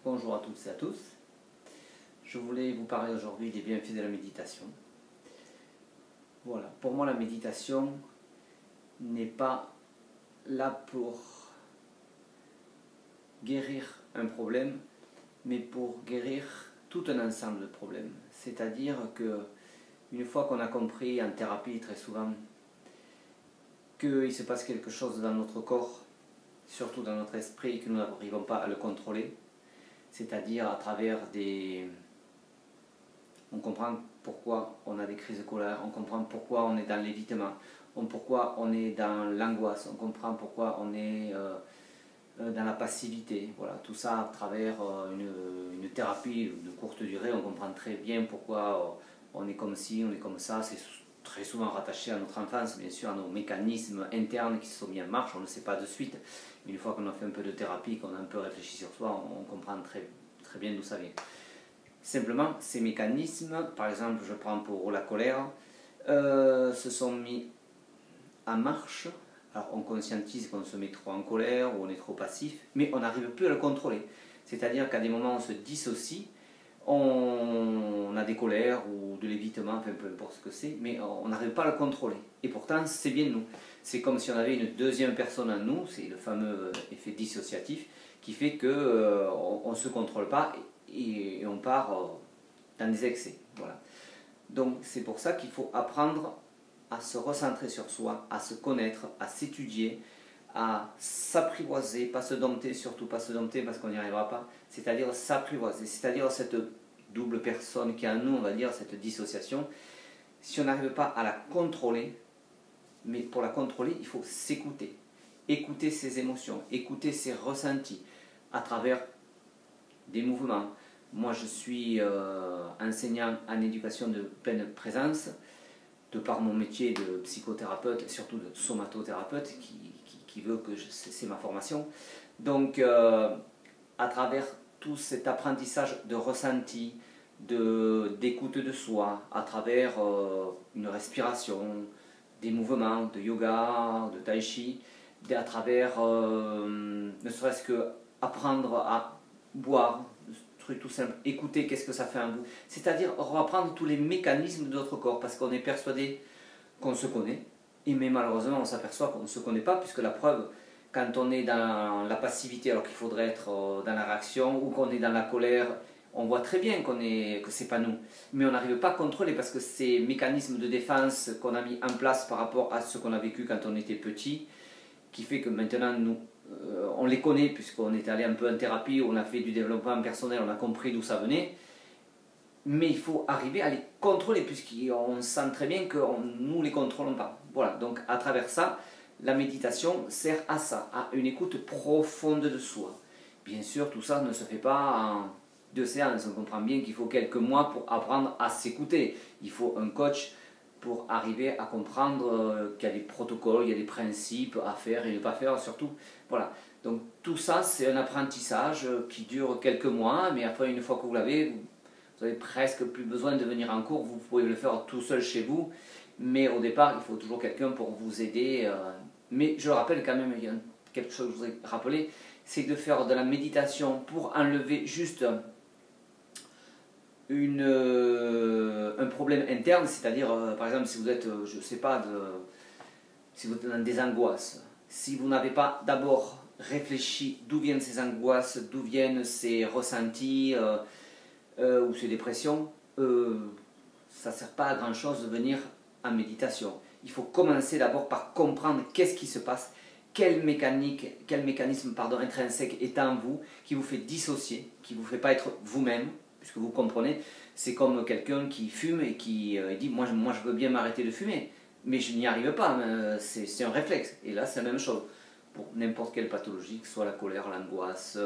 Bonjour à toutes et à tous. Je voulais vous parler aujourd'hui des bienfaits de la méditation. Voilà, pour moi la méditation n'est pas là pour guérir un problème, mais pour guérir tout un ensemble de problèmes. C'est-à-dire que une fois qu'on a compris en thérapie très souvent qu'il se passe quelque chose dans notre corps, surtout dans notre esprit, et que nous n'arrivons pas à le contrôler, c'est-à-dire à travers des... On comprend pourquoi on a des crises de colère, on comprend pourquoi on est dans l'évitement, pourquoi on est dans l'angoisse, on comprend pourquoi on est dans la passivité. Voilà, tout ça à travers une thérapie de courte durée, on comprend très bien pourquoi on est comme ci, on est comme ça. C'est très souvent rattaché à notre enfance, bien sûr, à nos mécanismes internes qui se sont mis en marche, on ne le sait pas de suite. Une fois qu'on a fait un peu de thérapie, qu'on a un peu réfléchi sur soi, on comprend très bien d'où ça vient. Simplement, ces mécanismes, par exemple, je prends pour la colère, se sont mis en marche. Alors on conscientise qu'on se met trop en colère ou on est trop passif, mais on n'arrive plus à le contrôler. C'est-à-dire qu'à des moments on se dissocie, on a des colères ou de l'évitement, enfin peu importe ce que c'est, mais on n'arrive pas à le contrôler. Et pourtant c'est bien nous. C'est comme si on avait une deuxième personne en nous, c'est le fameux effet dissociatif, qui fait qu'on ne se contrôle pas et on part dans des excès. Voilà. Donc c'est pour ça qu'il faut apprendre à se recentrer sur soi, à se connaître, à s'étudier, à s'apprivoiser, pas se dompter, surtout pas se dompter parce qu'on n'y arrivera pas, c'est-à-dire s'apprivoiser, c'est-à-dire cette double personne qui est en nous, on va dire, cette dissociation. Si on n'arrive pas à la contrôler, mais pour la contrôler, il faut s'écouter, écouter ses émotions, écouter ses ressentis à travers des mouvements. Moi je suis enseignant en éducation de pleine présence, de par mon métier de psychothérapeute et surtout de somatothérapeute qui veut que c'est ma formation. Donc à travers tout cet apprentissage de ressenti, d'écoute de soi, à travers une respiration, des mouvements de yoga, de tai chi, à travers ne serait-ce que apprendre à boire, truc tout simple, écouter qu'est-ce que ça fait en vous, c'est-à-dire reprendre tous les mécanismes de notre corps, parce qu'on est persuadé qu'on se connaît, mais malheureusement on s'aperçoit qu'on ne se connaît pas, puisque la preuve, quand on est dans la passivité alors qu'il faudrait être dans la réaction, ou qu'on est dans la colère, on voit très bien que c'est pas nous, mais on n'arrive pas à contrôler, parce que ces mécanismes de défense qu'on a mis en place par rapport à ce qu'on a vécu quand on était petit, qui fait que maintenant nous on les connaît puisqu'on est allé un peu en thérapie, on a fait du développement personnel, on a compris d'où ça venait, mais il faut arriver à les contrôler puisqu'on sent très bien que nous ne les contrôlons pas. Voilà, donc à travers ça, la méditation sert à ça, à une écoute profonde de soi. Bien sûr, tout ça ne se fait pas en 2 séances, on comprend bien qu'il faut quelques mois pour apprendre à s'écouter. Il faut un coach pour arriver à comprendre qu'il y a des protocoles, il y a des principes à faire et ne pas faire surtout. Voilà. Donc tout ça, c'est un apprentissage qui dure quelques mois, mais après, une fois que vous l'avez, vous n'avez presque plus besoin de venir en cours, vous pouvez le faire tout seul chez vous, mais au départ, il faut toujours quelqu'un pour vous aider. Mais je le rappelle quand même, il y a quelque chose que je voudrais rappeler, c'est de faire de la méditation pour enlever juste un problème interne, c'est-à-dire par exemple si vous êtes, je sais pas, si vous êtes dans des angoisses, si vous n'avez pas d'abord réfléchi d'où viennent ces angoisses, d'où viennent ces ressentis ou ces dépressions, ça ne sert pas à grand chose de venir en méditation. Il faut commencer d'abord par comprendre qu'est-ce qui se passe, quel mécanisme intrinsèque est en vous, qui vous fait dissocier, qui ne vous fait pas être vous-même, puisque vous comprenez, c'est comme quelqu'un qui fume et qui dit moi je veux bien m'arrêter de fumer, mais je n'y arrive pas, c'est un réflexe. Et là c'est la même chose, pour n'importe quelle pathologie, que ce soit la colère, l'angoisse,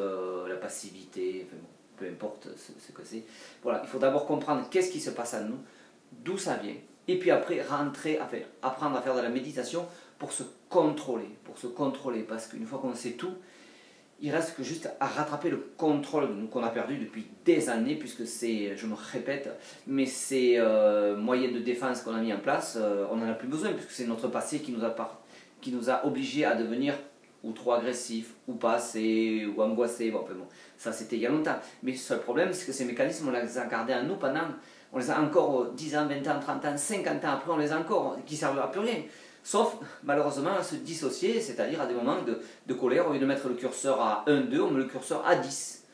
la passivité, enfin bon, peu importe ce que c'est. Voilà, il faut d'abord comprendre qu'est-ce qui se passe en nous, d'où ça vient, et puis après apprendre à faire de la méditation pour se contrôler, parce qu'une fois qu'on sait tout, il reste que juste à rattraper le contrôle qu'on a perdu depuis des années, puisque c'est, je me répète, mais ces moyens de défense qu'on a mis en place, on n'en a plus besoin, puisque c'est notre passé qui nous a obligés à devenir ou trop agressif, ou pas assez, ou angoissé. Bon, ça c'était il y a longtemps. Mais le seul problème, c'est que ces mécanismes, on les a gardés en nous pendant, on les a encore 10 ans, 20 ans, 30 ans, 50 ans après, on les a encore, qui ne servent à plus rien. Sauf, malheureusement, à se dissocier, c'est-à-dire à des moments de colère, au lieu de mettre le curseur à 1, 2, on met le curseur à 10.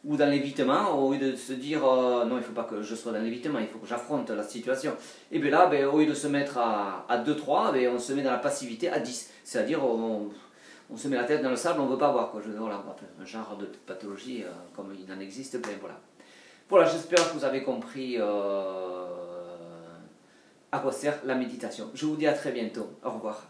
Ou dans l'évitement, au lieu de se dire non, il ne faut pas que je sois dans l'évitement, il faut que j'affronte la situation. Et bien là, au lieu de se mettre à 2, 3, on se met dans la passivité à 10. C'est-à-dire, on se met la tête dans le sable, on ne veut pas voir. Quoi. Voilà, un genre de pathologie comme il en existe plein. Voilà, j'espère que vous avez compris à quoi sert la méditation. Je vous dis à très bientôt. Au revoir.